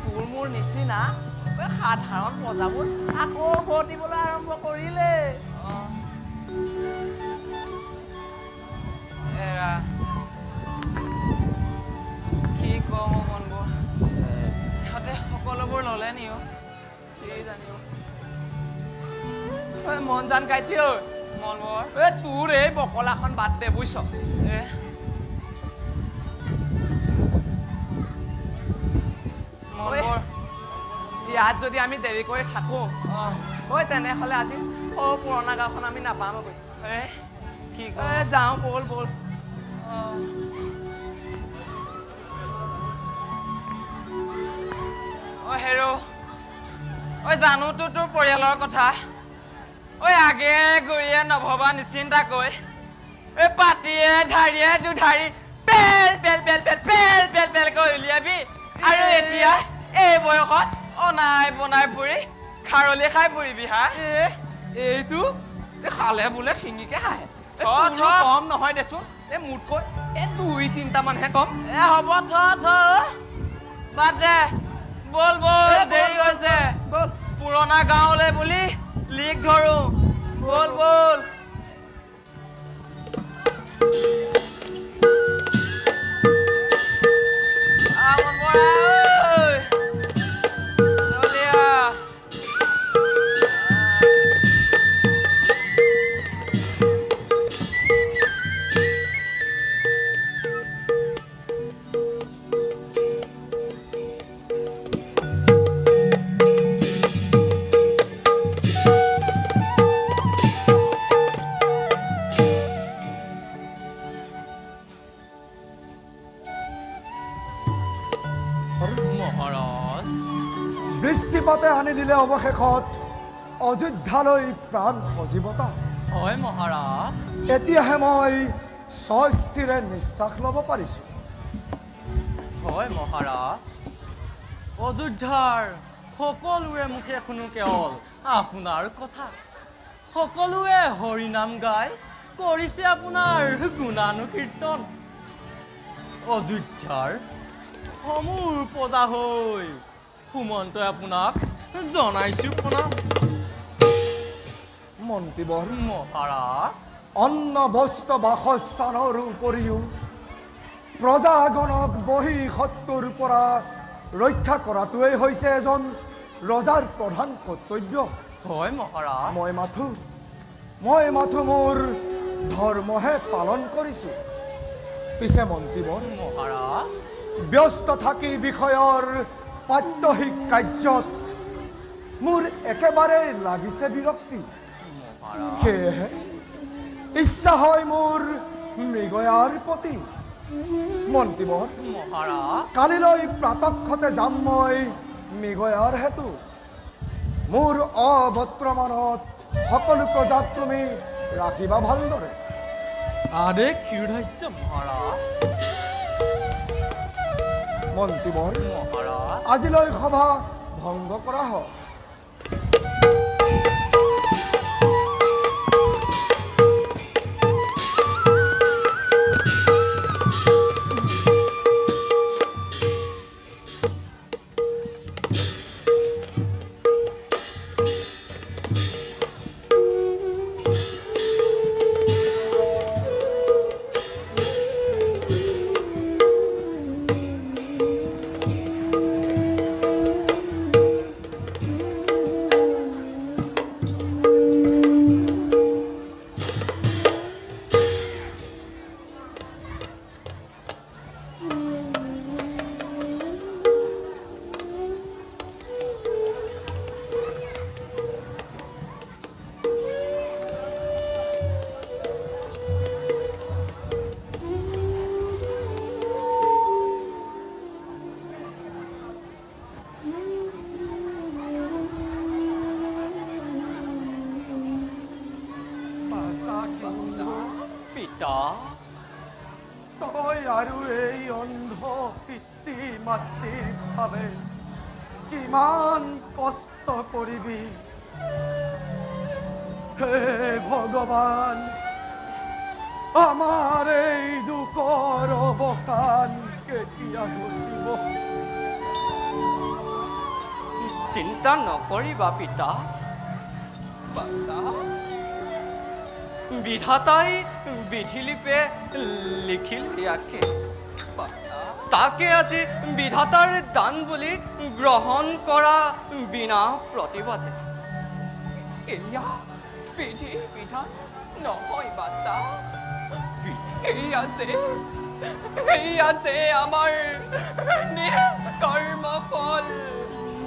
তোৰ মোৰ নিচিনা সাধাৰণ প্ৰজাবোৰ আকৌ ঘটিবলৈ আৰম্ভ কৰিলে কি কম মনবোৰ সিহঁতে সকলোবোৰ ল'লে নিও জানিও মনজান কাইটি মনবোৰ তোৰ এই বকলাখন বাদ দে বুজিছ ইয়াত যদি আমি দেৰি কৰি থাকো তেনেহ'লে আজি পুৰণা গাঁওখন আমি নাপামগৈ কি যাওঁ বল বল হেৰ' জানোতো তোৰ পৰিয়ালৰ কথা আগে গৰিয়ে নভবা নিশ্চিন্তাকৈ পাতিয়ে ধাৰিয়ে দুধাৰি পেল পেল পেল পেল পেল পেল পেলকৈ উলিয়াবি আৰু এতিয়া এই বয়সত অনাই বনাই ফুৰি খাৰলি খাই ফুৰিবি হা এইটো খালে বোলে শিঙিকে খায় কম নহয় দেচোন মোতকৈ 2-3টা মানহে কম হ'ব বাদ দে বল বল দেৰি হৈছে পুৰণা গাঁৱলৈ বুলি লিক ধৰো বল বল বৃষ্টিপাতে আনি দিলে অৱশেষত অযোধ্যালৈ প্ৰাণ সজীৱতা হয় মহাৰাজ। এতিয়াহে মই স্বস্তিৰে নিশ্বাস ল'ব পাৰিছোঁ। হয় মহাৰাজ। অযোধ্যাৰ সকলোৰে মুখে শুনো কেৱল আপোনাৰ কথা। সকলোৱে হৰিনাম গাই কৰিছে আপোনাৰ গুণানুকীৰ্তন। অযোধ্যাৰ সমূহ প্ৰজা হৈ সুমন্তই আপোনাক জনাইছো প্ৰণাম। মন্ত্ৰীবৰ, মহাৰাজ। অন্ন বস্ত্ৰ বাসস্থানৰ উপৰিও প্ৰজাগণক বহি শত্ৰুৰ পৰা ৰক্ষা কৰাটোৱেই হৈছে এজন ৰজাৰ প্ৰধান কৰ্তব্য। হয় মহাৰাজ। মই মাথো মোৰ ধৰ্মহে পালন কৰিছোঁ। পিছে মন্ত্ৰীবৰ, মহাৰাজ। ব্যস্ত থাকি বিষয়ৰ প্ৰাত্যহিক কাৰ্যত মোৰ একেবাৰে লাগিছে বিৰক্তি। সেয়েহে ইচ্ছা হয় মোৰ মৃগয়াৰ প্ৰতি। মন্ত্ৰীবৰ, মহাৰাজ। কালিলৈ প্ৰাতক্ষতে যাম মই মৃগয়াৰ হেতু। মোৰ অবৰ্তমানত সকলো প্ৰজাক তুমি ৰাখিবা ভালদৰে। আদেশ ক্ষীৰোধাৰ্য মহাৰাজ। মন্ত্ৰীবৰ, মহাৰাজ। আজিলৈ সভা ভংগ কৰা হওক। পিতা, তই আৰু এই অন্ধ পিতৃ মাতৃৰ ভাৱে কিমান কষ্ট কৰিবি। হে ভগৱান, আমাৰ এই দুখৰ অৱসান কেতিয়া ঘটিব? চিন্তা নকৰিবা পিতা। বিধাতাই বিধিলিপে লিখিল ইয়াকে। তাকে আজি বিধাতাৰ দান বুলি গ্ৰহণ কৰা বিনা প্ৰতিবাদে। এয়া বিধি বিধান নহয় বাচ্চা। এয়া যে আমাৰ নিষ্কৰ্মফল।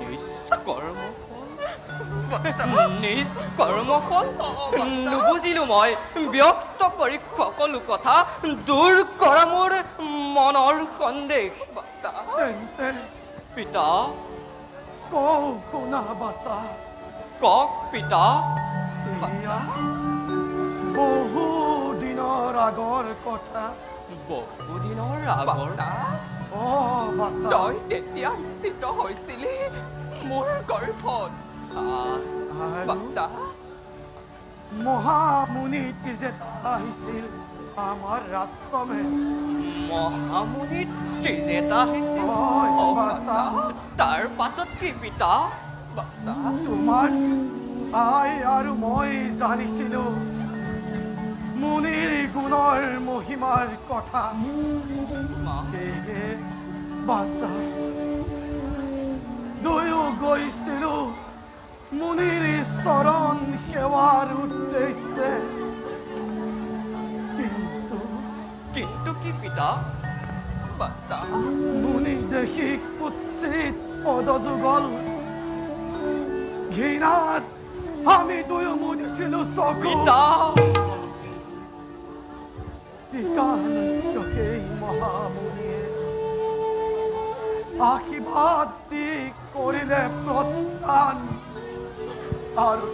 নিষ্কৰ্মফল? নুবুজিলো মই। ব্যক্ত কৰি সকলো কথা দূৰ কৰা মোৰ মনৰ সন্দেহ। তেন্তে পিতা, কওঁ শুনা বাচা। কওক পিতা। এয়া বহু দিনৰ আগৰ কথা। বহুদিনৰ আগৰ? বাচা, তই তেতিয়া স্থিত হৈছিলি মোৰ গৰ্ভত। বাচ্চা, মহামুনি ত্ৰিজেতা আহিছিল আমাৰ আশ্ৰমে। মহামুনি ত্ৰিজেতা আহিছিল? হয় বাচা। তাৰ পাছত কি পিতা? তোমাৰ আই আৰু মই জানিছিলো মুনিৰ গুণৰ মহিমাৰ কথা। সেয়ে বাচা, দুয়ো গৈছিলো মুনিৰ চৰণ সেৱাৰ উদ্দেশ্যে। কিন্তু কি পিতা? মুনি দেখি কুৎসিত পদযুগল। ঘৃণাত আমি দুয়ো মুদিছিলো চকু। পিতা! টিকানৈক্যকেই মহামুনিয়ে আশীৰ্বাদ দি কৰিলে প্ৰস্থান। আৰু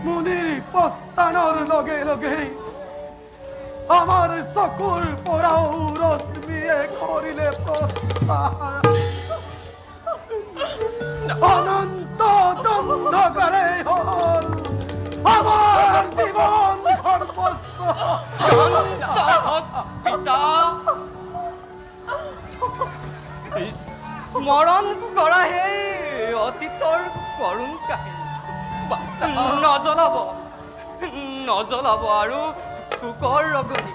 মুনিৰ প্ৰস্থানৰ লগে লগে আমাৰ চকুৰ পৰাও ৰশ্মিয়ে কৰিলে প্ৰস্থান অনন্ত অন্ধকাৰে হ'ল আমাৰ জীৱন সৰ্বস্ব পিতা স্মৰণ কৰা সেই অতীতৰ কৰুণ কাহিনী নজ্বলাব আৰু শোকৰ ৰগনি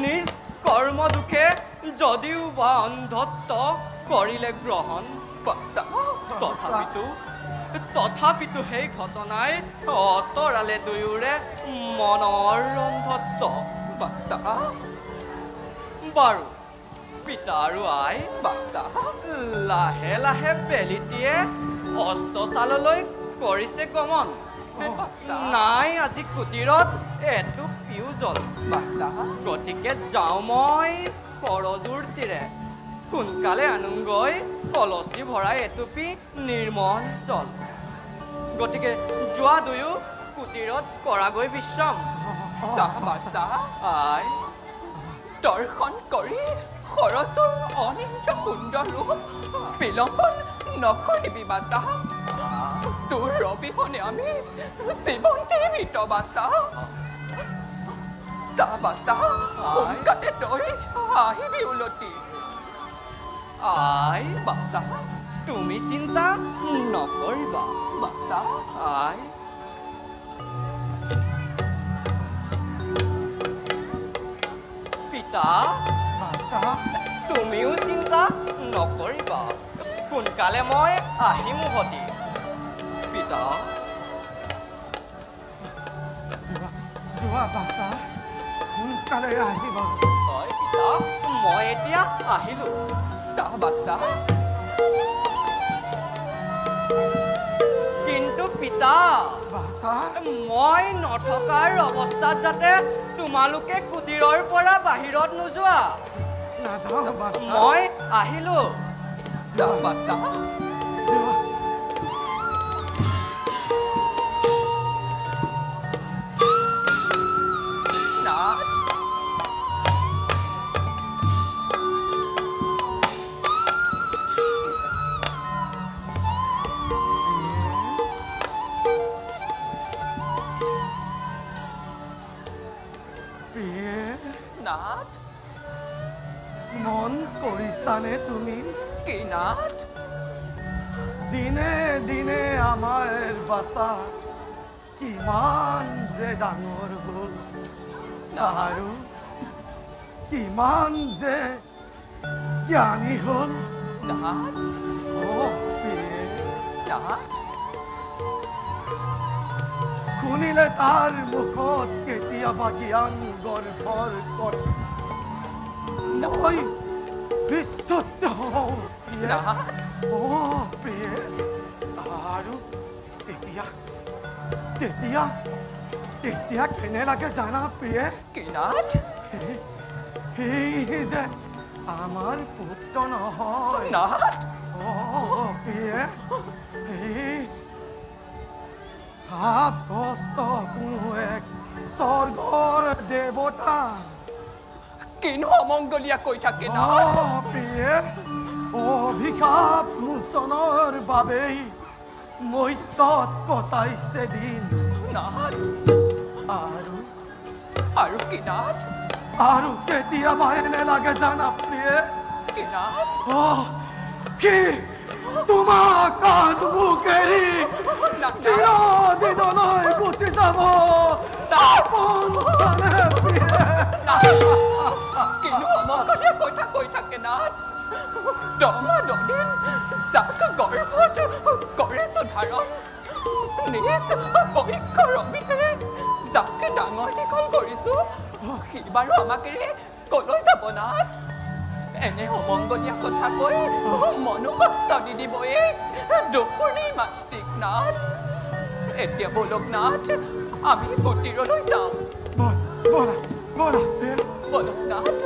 নিজ কৰ্ম দুখে যদিও বা অন্ধত্ব কৰিলে গ্ৰহণ তথাপিতো সেই ঘটনাই অতৰালে দুয়োৰে মনৰ অন্ধত্ব বাৰু পিতা আৰু আই লাহে লাহে বেলিটিয়ে অস্ত্ৰশাললৈ কৰিছে গমন নাই আজি কুটিৰত এটুপ পিও জল গতিকে যাওঁ মই কৰজোৰ তীৰে সোনকালে আনোগৈ কলচী ভৰাই এটুপি নিৰ্মল জল গতিকে যোৱা দুয়ো কুটিৰত কৰাগৈ বিশ্ৰাম আই দৰ্শন কৰি খৰচৰ অনিন্দ্য সুন্দৰ ৰূপ বিলম্বন নকৰিবি বাটা তোৰ অবিহনে আমি জীৱনতে মৃত বাটা বাটা সোনকালে তই আহিবি উলটি আই বাটা তুমি চিন্তা নকৰিবা বাটা আই পিতা তুমিও চিন্তা নকৰিবা সোনকালে মই আহিম উভতি পিতা যোৱা বাছা সোনকালে আহিবা হয় পিতা মই এতিয়া আহিলো বাটা কিন্তু পিতা বাছা মই নথকাৰ অৱস্থাত যাতে তোমালোকে কুটিৰৰ পৰা বাহিৰত নোযোৱা নাযাওঁ বাছা মই আহিলো বাটা যোৱা নাথ মন কৰিছানে তুমি কি নাথ দিনে দিনে আমাৰ বাছা কিমান যে ডাঙৰ হ'ল আৰু কিমান যে জ্ঞানী হ'ল নাথ নাথ শুনিলে তাৰ মুখত কেতিয়াবা জ্ঞান গৰ্ভৰ কথা মই বিশ্বত হওঁ প্ৰিয়ে আৰু তেতিয়া তেতিয়া তেতিয়া কেনে লাগে জানা প্ৰিয়ে কি নাথ সেই যে আমাৰ পুত্ৰ নহয় নাথ প্ৰিয়ে এই সাপগ্ৰস্ত কোনো এক স্বৰ্গৰ দেৱতা কিনো অমংগলীয়া কৈ থাকে নাথ প্ৰিয়ে অভিশাপ মোচনৰ বাবেই মৈত্যত কটাইছে দিন নাথ আৰু কি নাথ আৰু কেতিয়াবা এনে লাগে জানা প্ৰিয়ে কি নাথ কি তোমাক আৰু মোক এৰি চিৰদিনলৈ গুচি যাব কিনো অমংগলীয়া কথা কৈ থাকে নাথ দমাদমিন যাক গৰ্ভত কৰিছো ধাৰণ নিজ পৰীক্ষৰমিৰে যাক ডাঙৰ দীঘল কৰিছো সি বাৰু আমাক এৰি কলৈ যাব নাথ এনে অমংগলীয়া কথা কৈ মনো কষ্ট দি দিবই দুপুৰী মাতৃক নাথ এতিয়া বলক নাথ আমি কুটিৰলৈ যাওঁ বলক নাথ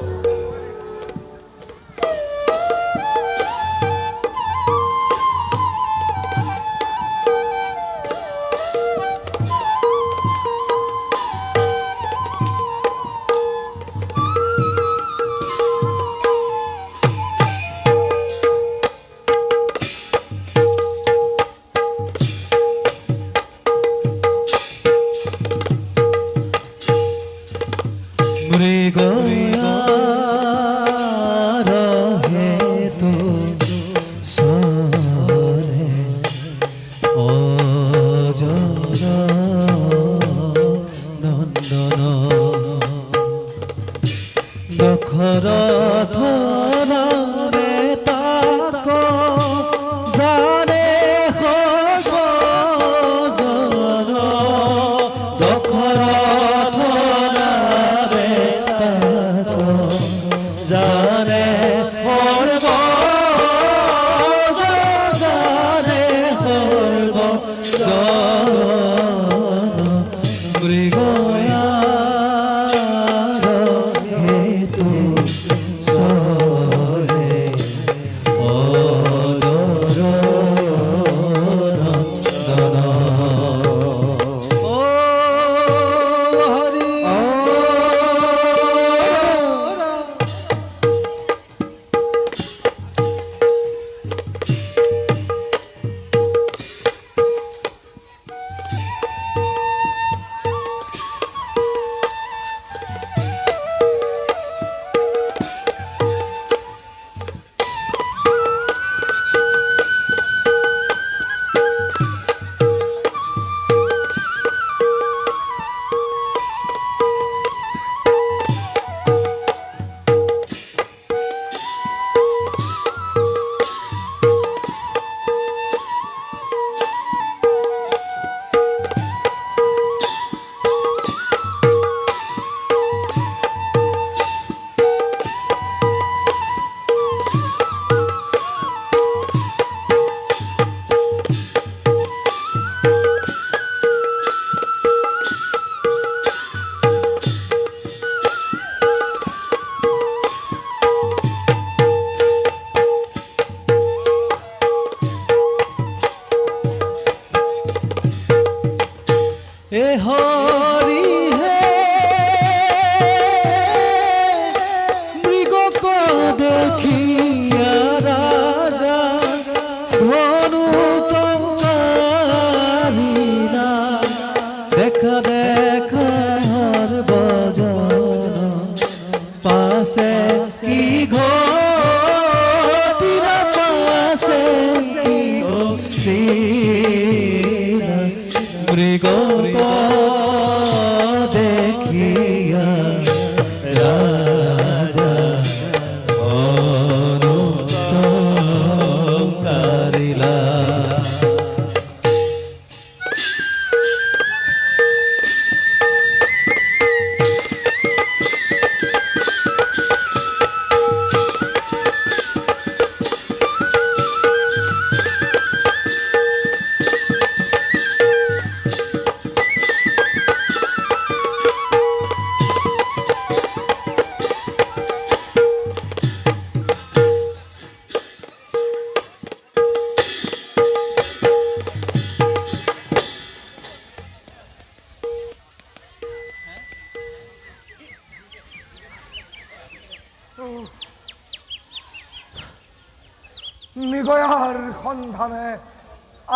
মৃগয়াৰ সন্ধানে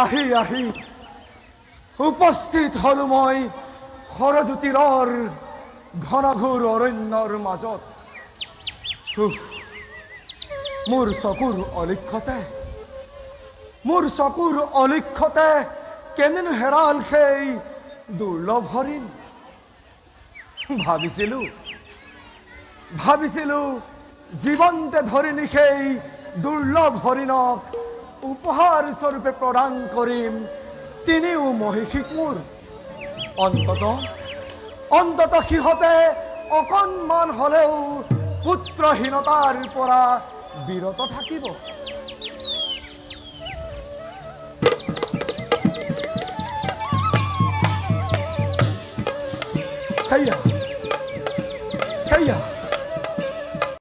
আহি আহি উপস্থিত হলো মই সৰজুতীৰৰ ঘনঘোৰ অৰণ্যৰ মাজত। মোৰ চকুৰ অলক্ষ্যতে কেনেনো হেৰাল সেই দুৰ্লভ হৰিণ। ভাবিছিলো জীৱন্তে ধৰিনি সেই দুৰ্লভ হৰিণক উপহাৰ স্বৰূপে প্ৰদান কৰিম, তিনিও মহিষীক মোৰ। অন্তত সিহঁতে অকণমান হলেও পুত্ৰহীনতাৰ পৰা বিৰত থাকিব। সেয়া